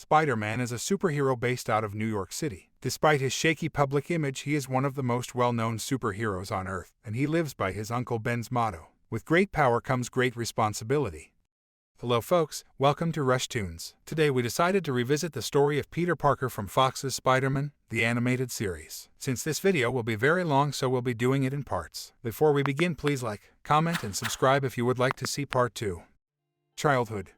Spider-Man is a superhero based out of New York City. Despite his shaky public image, he is one of the most well-known superheroes on Earth, and he lives by his Uncle Ben's motto: with great power comes great responsibility. Hello folks, welcome to Rush Toons. Today we decided to revisit the story of Peter Parker from Fox's Spider-Man, the animated series. Since this video will be very long, so we'll be doing it in parts. Before we begin, please like, comment, and subscribe if you would like to see part 2. Childhood.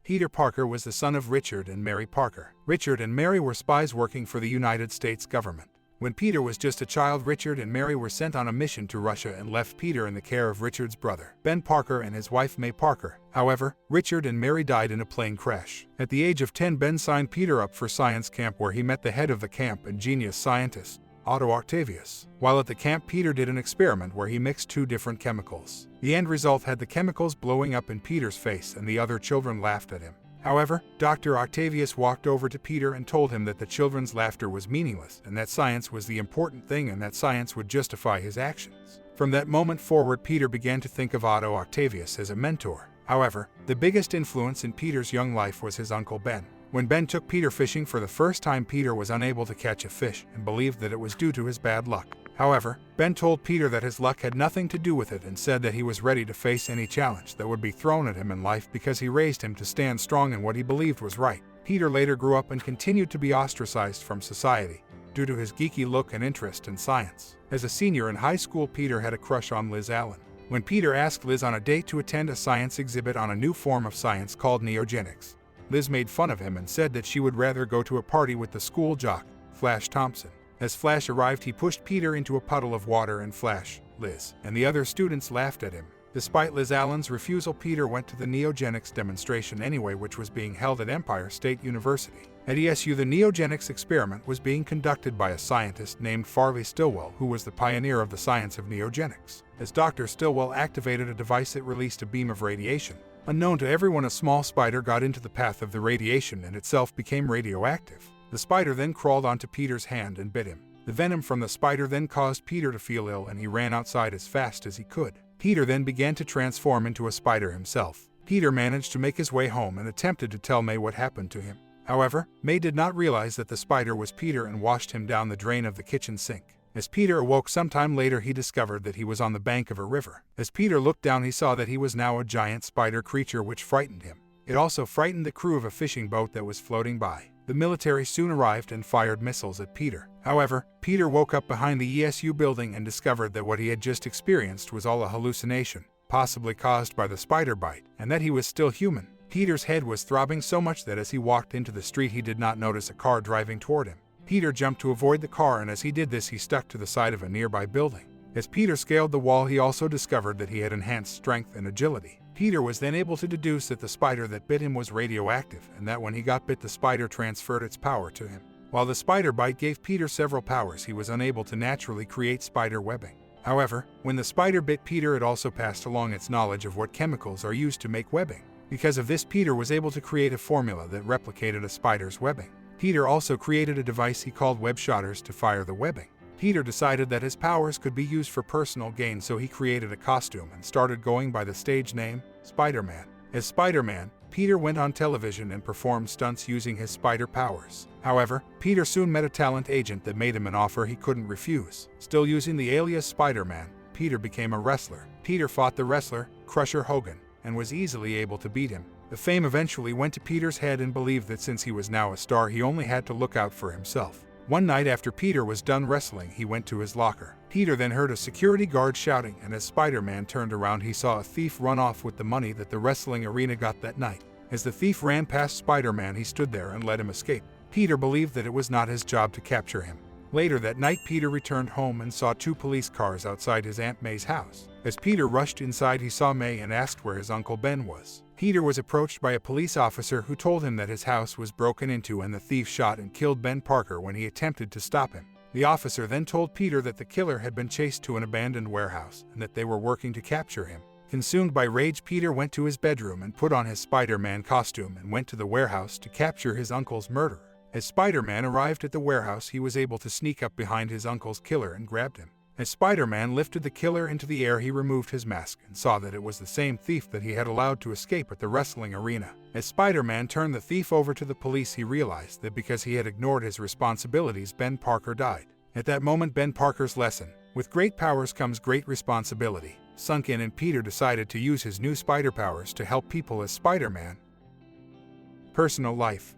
Peter Parker was the son of Richard and Mary Parker. Richard and Mary were spies working for the United States government. When Peter was just a child, Richard and Mary were sent on a mission to Russia and left Peter in the care of Richard's brother, Ben Parker, and his wife May Parker. However, Richard and Mary died in a plane crash. At the age of 10, Ben signed Peter up for science camp, where he met the head of the camp and genius scientist, Otto Octavius. While at the camp, Peter did an experiment where he mixed 2 different chemicals. The end result had the chemicals blowing up in Peter's face, and the other children laughed at him. However, Dr. Octavius walked over to Peter and told him that the children's laughter was meaningless, and that science was the important thing, and that science would justify his actions. From that moment forward, Peter began to think of Otto Octavius as a mentor. However, the biggest influence in Peter's young life was his Uncle Ben. When Ben took Peter fishing for the first time, Peter was unable to catch a fish and believed that it was due to his bad luck. However, Ben told Peter that his luck had nothing to do with it and said that he was ready to face any challenge that would be thrown at him in life because he raised him to stand strong in what he believed was right. Peter later grew up and continued to be ostracized from society due to his geeky look and interest in science. As a senior in high school, Peter had a crush on Liz Allan. When Peter asked Liz on a date to attend a science exhibit on a new form of science called neogenics, Liz made fun of him and said that she would rather go to a party with the school jock, Flash Thompson. As Flash arrived, he pushed Peter into a puddle of water, and Flash, Liz, and the other students laughed at him. Despite Liz Allan's refusal, Peter went to the neogenics demonstration anyway, which was being held at Empire State University. At ESU, the neogenics experiment was being conducted by a scientist named Farley Stillwell, who was the pioneer of the science of neogenics. As Dr. Stillwell activated a device, it released a beam of radiation. Unknown to everyone, a small spider got into the path of the radiation and itself became radioactive. The spider then crawled onto Peter's hand and bit him. The venom from the spider then caused Peter to feel ill, and he ran outside as fast as he could. Peter then began to transform into a spider himself. Peter managed to make his way home and attempted to tell May what happened to him. However, May did not realize that the spider was Peter and washed him down the drain of the kitchen sink. As Peter awoke sometime later, he discovered that he was on the bank of a river. As Peter looked down, he saw that he was now a giant spider creature, which frightened him. It also frightened the crew of a fishing boat that was floating by. The military soon arrived and fired missiles at Peter. However, Peter woke up behind the ESU building and discovered that what he had just experienced was all a hallucination, possibly caused by the spider bite, and that he was still human. Peter's head was throbbing so much that as he walked into the street, he did not notice a car driving toward him. Peter jumped to avoid the car, and as he did this, he stuck to the side of a nearby building. As Peter scaled the wall, he also discovered that he had enhanced strength and agility. Peter was then able to deduce that the spider that bit him was radioactive, and that when he got bit, the spider transferred its power to him. While the spider bite gave Peter several powers, he was unable to naturally create spider webbing. However, when the spider bit Peter, it also passed along its knowledge of what chemicals are used to make webbing. Because of this, Peter was able to create a formula that replicated a spider's webbing. Peter also created a device he called web shotters to fire the webbing. Peter decided that his powers could be used for personal gain, so he created a costume and started going by the stage name Spider-Man. As Spider-Man, Peter went on television and performed stunts using his spider powers. However, Peter soon met a talent agent that made him an offer he couldn't refuse. Still using the alias Spider-Man, Peter became a wrestler. Peter fought the wrestler, Crusher Hogan, and was easily able to beat him. The fame eventually went to Peter's head, and believed that since he was now a star, he only had to look out for himself. One night after Peter was done wrestling, he went to his locker. Peter then heard a security guard shouting, and as Spider-Man turned around, he saw a thief run off with the money that the wrestling arena got that night. As the thief ran past Spider-Man, he stood there and let him escape. Peter believed that it was not his job to capture him. Later that night, Peter returned home and saw 2 police cars outside his Aunt May's house. As Peter rushed inside, he saw May and asked where his Uncle Ben was. Peter was approached by a police officer who told him that his house was broken into and the thief shot and killed Ben Parker when he attempted to stop him. The officer then told Peter that the killer had been chased to an abandoned warehouse and that they were working to capture him. Consumed by rage, Peter went to his bedroom and put on his Spider-Man costume and went to the warehouse to capture his uncle's murderer. As Spider-Man arrived at the warehouse, he was able to sneak up behind his uncle's killer and grabbed him. As Spider-Man lifted the killer into the air, he removed his mask and saw that it was the same thief that he had allowed to escape at the wrestling arena. As Spider-Man turned the thief over to the police, he realized that because he had ignored his responsibilities, Ben Parker died. At that moment, Ben Parker's lesson, "With great powers comes great responsibility," sunk in, and Peter decided to use his new spider powers to help people as Spider-Man. Personal life.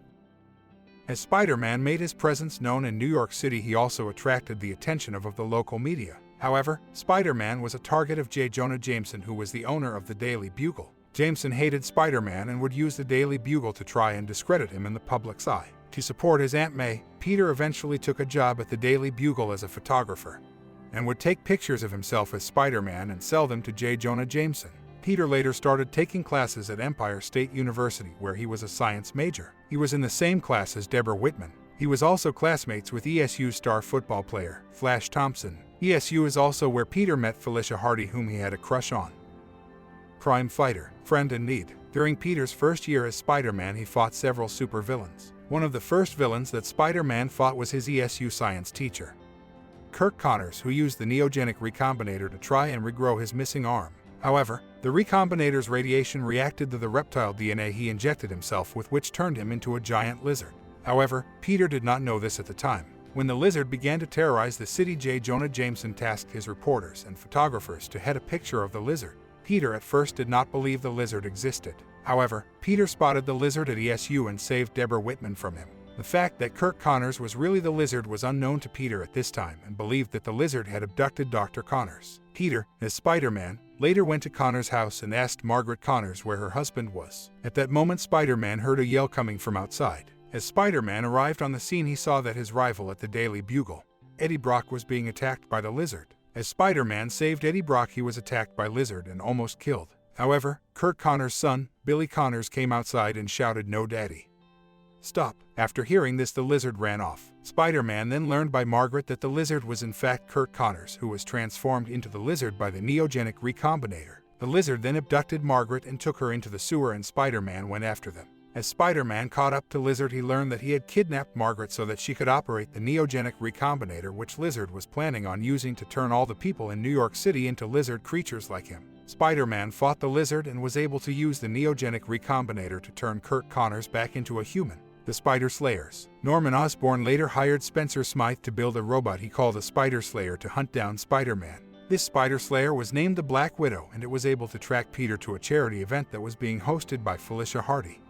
As Spider-Man made his presence known in New York City, he also attracted the attention of the local media. However, Spider-Man was a target of Jonah Jameson, who was the owner of the Daily Bugle. Jameson hated Spider-Man and would use the Daily Bugle to try and discredit him in the public's eye. To support his Aunt May, Peter eventually took a job at the Daily Bugle as a photographer, and would take pictures of himself as Spider-Man and sell them to Jonah Jameson. Peter later started taking classes at Empire State University, where he was a science major. He was in the same class as Debra Whitman. He was also classmates with ESU star football player Flash Thompson. ESU is also where Peter met Felicia, whom he had a crush on. Crime fighter, friend in need. During Peter's first year as Spider-Man, he fought several supervillains. One of the first villains that Spider-Man fought was his ESU science teacher, Curt Connors, who used the neogenic recombinator to try and regrow his missing arm. However, the recombinator's radiation reacted to the reptile DNA he injected himself with, which turned him into a giant lizard. However, Peter did not know this at the time. When the lizard began to terrorize the city, Jonah Jameson tasked his reporters and photographers to head a picture of the lizard. Peter at first did not believe the lizard existed. However, Peter spotted the lizard at ESU and saved Debra Whitman from him. The fact that Curt Connors was really the lizard was unknown to Peter at this time, and believed that the lizard had abducted Dr. Connors. Peter, as Spider-Man, later went to Connors' house and asked Margaret Connors where her husband was. At that moment, Spider-Man heard a yell coming from outside. As Spider-Man arrived on the scene, he saw that his rival at the Daily Bugle, Eddie Brock, was being attacked by the lizard. As Spider-Man saved Eddie Brock, he was attacked by lizard and almost killed. However, Curt Connors' son, Billy Connors, came outside and shouted, "No, Daddy. Stop." After hearing this, the lizard ran off. Spider-Man then learned by Margaret that the lizard was in fact Curt Connors, who was transformed into the lizard by the neogenic recombinator. The lizard then abducted Margaret and took her into the sewer, and Spider-Man went after them. As Spider-Man caught up to Lizard, he learned that he had kidnapped Margaret so that she could operate the neogenic recombinator, which Lizard was planning on using to turn all the people in New York City into lizard creatures like him. Spider-Man fought the lizard and was able to use the neogenic recombinator to turn Curt Connors back into a human. The Spider Slayers. Norman Osborn later hired Spencer Smythe to build a robot he called a Spider Slayer to hunt down Spider-Man. This Spider Slayer was named the Black Widow, and it was able to track Peter to a charity event that was being hosted by Felicia.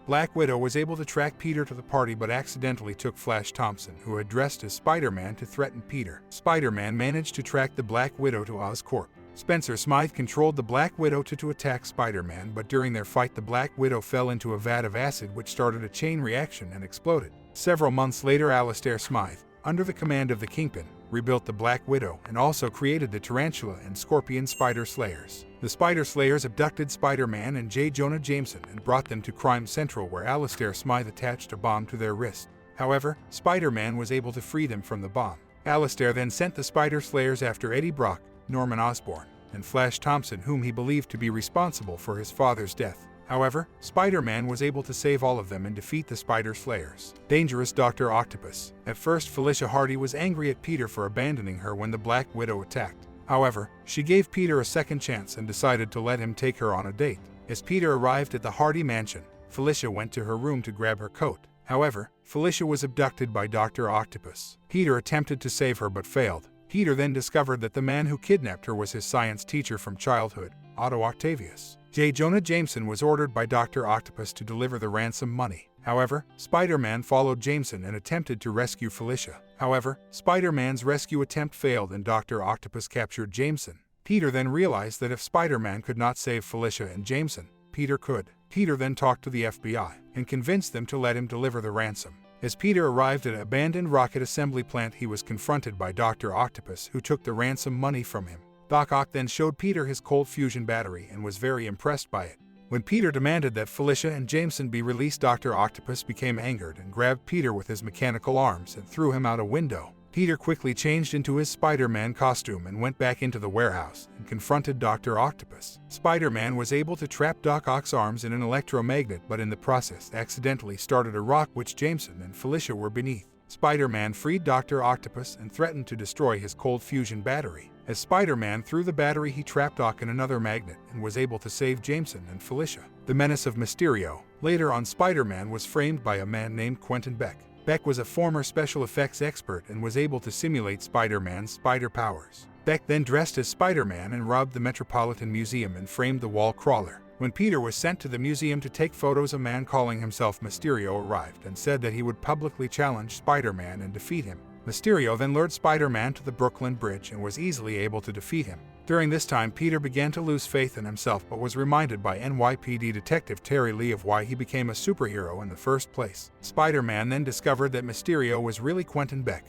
Black Widow was able to track Peter to the party, but accidentally took Flash Thompson, who had dressed as Spider-Man, to threaten Peter. Spider-Man managed to track the Black Widow to Oscorp. Spencer Smythe controlled the Black Widow to attack Spider-Man, but during their fight, the Black Widow fell into a vat of acid, which started a chain reaction and exploded. Several months later, Alistair Smythe, under the command of the Kingpin, rebuilt the Black Widow and also created the Tarantula and Scorpion Spider Slayers. The Spider Slayers abducted Spider-Man and Jonah Jameson and brought them to Crime Central, where Alistair Smythe attached a bomb to their wrist. However, Spider-Man was able to free them from the bomb. Alistair then sent the Spider Slayers after Eddie Brock, Norman Osborn, and Flash Thompson, whom he believed to be responsible for his father's death. However, Spider-Man was able to save all of them and defeat the Spider Slayers. Dangerous Dr. Octopus. At first, Felicia was angry at Peter for abandoning her when the Black Widow attacked. However, she gave Peter a second chance and decided to let him take her on a date. As Peter arrived at the Hardy mansion, Felicia went to her room to grab her coat. However, Felicia was abducted by Dr. Octopus. Peter attempted to save her but failed. Peter then discovered that the man who kidnapped her was his science teacher from childhood, Otto Octavius. Jonah Jameson was ordered by Dr. Octopus to deliver the ransom money. However, Spider-Man followed Jameson and attempted to rescue Felicia. However, Spider-Man's rescue attempt failed and Dr. Octopus captured Jameson. Peter then realized that if Spider-Man could not save Felicia and Jameson, Peter could. Peter then talked to the FBI and convinced them to let him deliver the ransom. As Peter arrived at an abandoned rocket assembly plant, he was confronted by Dr. Octopus, who took the ransom money from him. Doc Ock then showed Peter his cold fusion battery and was very impressed by it. When Peter demanded that Felicia and Jameson be released, Dr. Octopus became angered and grabbed Peter with his mechanical arms and threw him out a window. Peter quickly changed into his Spider-Man costume and went back into the warehouse and confronted Dr. Octopus. Spider-Man was able to trap Doc Ock's arms in an electromagnet, but in the process accidentally started a rock which Jameson and Felicia were beneath. Spider-Man freed Dr. Octopus and threatened to destroy his cold fusion battery. As Spider-Man threw the battery, he trapped Ock in another magnet and was able to save Jameson and Felicia. The menace of Mysterio. Later on, Spider-Man was framed by a man named Quentin Beck. Beck was a former special effects expert and was able to simulate Spider-Man's spider powers. Beck then dressed as Spider-Man and robbed the Metropolitan Museum and framed the wall crawler. When Peter was sent to the museum to take photos, a man calling himself Mysterio arrived and said that he would publicly challenge Spider-Man and defeat him. Mysterio then lured Spider-Man to the Brooklyn Bridge and was easily able to defeat him. During this time, Peter began to lose faith in himself but was reminded by NYPD Detective Terry Lee of why he became a superhero in the first place. Spider-Man then discovered that Mysterio was really Quentin Beck,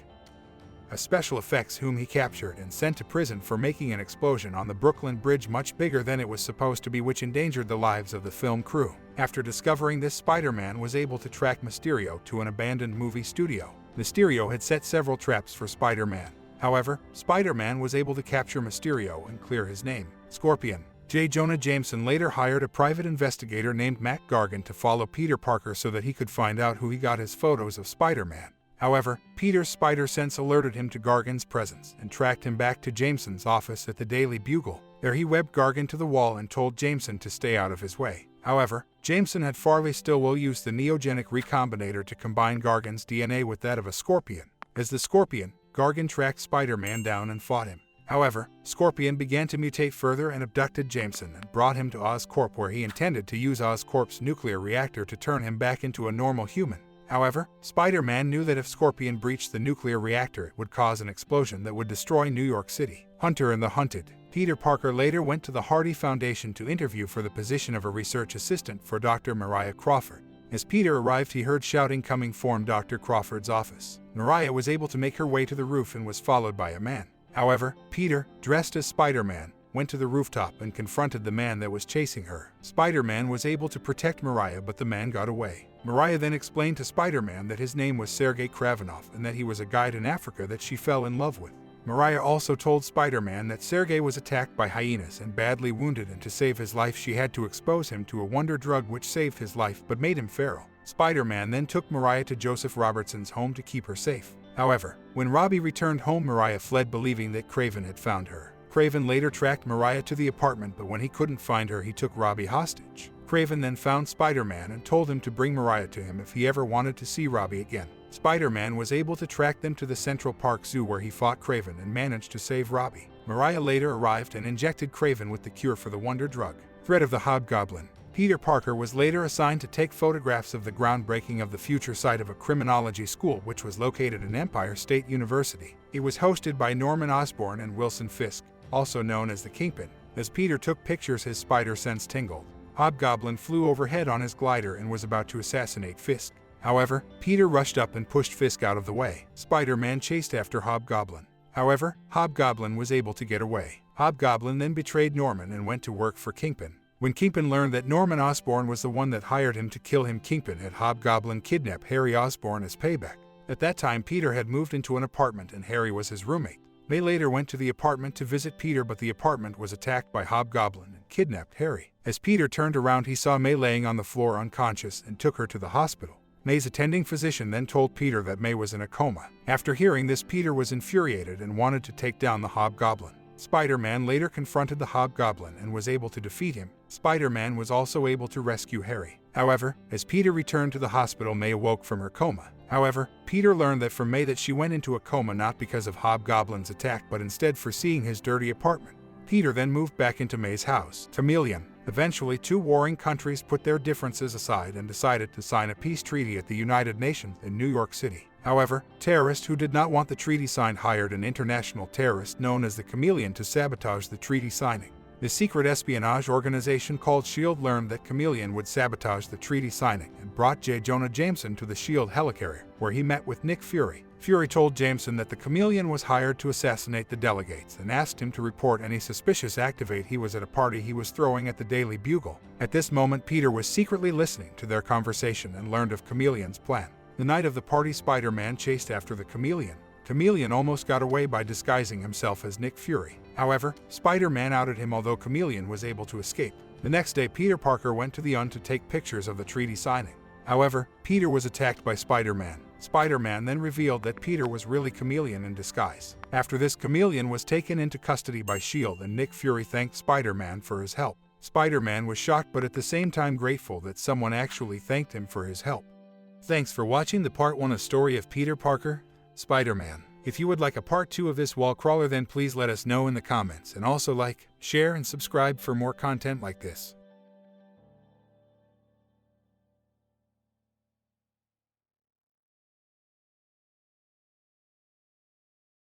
a special effects whom he captured and sent to prison for making an explosion on the Brooklyn Bridge much bigger than it was supposed to be, which endangered the lives of the film crew. After discovering this, Spider-Man was able to track Mysterio to an abandoned movie studio. Mysterio had set several traps for Spider-Man. However, Spider-Man was able to capture Mysterio and clear his name. Scorpion. Jonah Jameson later hired a private investigator named Mac Gargan to follow Peter Parker so that he could find out who he got his photos of Spider-Man. However, Peter's spider sense alerted him to Gargan's presence and tracked him back to Jameson's office at the Daily Bugle. There he webbed Gargan to the wall and told Jameson to stay out of his way. However, Jameson had Farley Stillwell use the neogenic recombinator to combine Gargan's DNA with that of a scorpion. As the Scorpion, Gargan tracked Spider-Man down and fought him. However, Scorpion began to mutate further and abducted Jameson and brought him to Oscorp, where he intended to use Oscorp's nuclear reactor to turn him back into a normal human. However, Spider-Man knew that if Scorpion breached the nuclear reactor, it would cause an explosion that would destroy New York City. Hunter and the Hunted. Peter Parker later went to the Hardy Foundation to interview for the position of a research assistant for Dr. Mariah Crawford. As Peter arrived, he heard shouting coming from Dr. Crawford's office. Mariah was able to make her way to the roof and was followed by a man. However, Peter, dressed as Spider-Man, went to the rooftop and confronted the man that was chasing her. Spider-Man was able to protect Mariah, but the man got away. Mariah then explained to Spider-Man that his name was Sergei Kravinov and that he was a guide in Africa that she fell in love with. Mariah also told Spider-Man that Sergei was attacked by hyenas and badly wounded, and to save his life she had to expose him to a wonder drug which saved his life but made him feral. Spider-Man then took Mariah to Joseph Robertson's home to keep her safe. However, when Robbie returned home, Mariah fled, believing that Kraven had found her. Kraven later tracked Mariah to the apartment, but when he couldn't find her, he took Robbie hostage. Kraven then found Spider-Man and told him to bring Mariah to him if he ever wanted to see Robbie again. Spider-Man was able to track them to the Central Park Zoo, where he fought Kraven and managed to save Robbie. Mariah later arrived and injected Kraven with the cure for the wonder drug. Threat of the Hobgoblin. Peter Parker was later assigned to take photographs of the groundbreaking of the future site of a criminology school which was located in Empire State University. It was hosted by Norman Osborn and Wilson Fisk, also known as the Kingpin. As Peter took pictures, his spider sense tingled. Hobgoblin flew overhead on his glider and was about to assassinate Fisk. However, Peter rushed up and pushed Fisk out of the way. Spider-Man chased after Hobgoblin. However, Hobgoblin was able to get away. Hobgoblin then betrayed Norman and went to work for Kingpin. When Kingpin learned that Norman Osborn was the one that hired him to kill him, Kingpin had Hobgoblin kidnap Harry Osborn as payback. At that time, Peter had moved into an apartment and Harry was his roommate. May later went to the apartment to visit Peter, but the apartment was attacked by Hobgoblin and kidnapped Harry. As Peter turned around, he saw May laying on the floor unconscious and took her to the hospital. May's attending physician then told Peter that May was in a coma. After hearing this, Peter was infuriated and wanted to take down the Hobgoblin. Spider-Man later confronted the Hobgoblin and was able to defeat him. Spider-Man was also able to rescue Harry. However, as Peter returned to the hospital, May awoke from her coma. However, Peter learned that from May that she went into a coma not because of Hobgoblin's attack, but instead for seeing his dirty apartment. Peter then moved back into May's house. Chameleon. Eventually, two warring countries put their differences aside and decided to sign a peace treaty at the United Nations in New York City. However, terrorists who did not want the treaty signed hired an international terrorist known as the Chameleon to sabotage the treaty signing. The secret espionage organization called S.H.I.E.L.D. learned that Chameleon would sabotage the treaty signing and brought Jonah Jameson to the S.H.I.E.L.D. helicarrier, where he met with Nick Fury. Fury told Jameson that the Chameleon was hired to assassinate the delegates and asked him to report any suspicious activity he was at a party he was throwing at the Daily Bugle. At this moment, Peter was secretly listening to their conversation and learned of Chameleon's plan. The night of the party, Spider-Man chased after the Chameleon. Chameleon almost got away by disguising himself as Nick Fury. However, Spider-Man outed him, although Chameleon was able to escape. The next day, Peter Parker went to the UN to take pictures of the treaty signing. However, Peter was attacked by Spider-Man. Spider-Man then revealed that Peter was really Chameleon in disguise. After this, Chameleon was taken into custody by S.H.I.E.L.D. and Nick Fury thanked Spider-Man for his help. Spider-Man was shocked but at the same time grateful that someone actually thanked him for his help. Thanks for watching the part 1 of Story of Peter Parker, Spider-Man. If you would like a part 2 of this wall crawler, then please let us know in the comments, and also like, share, and subscribe for more content like this.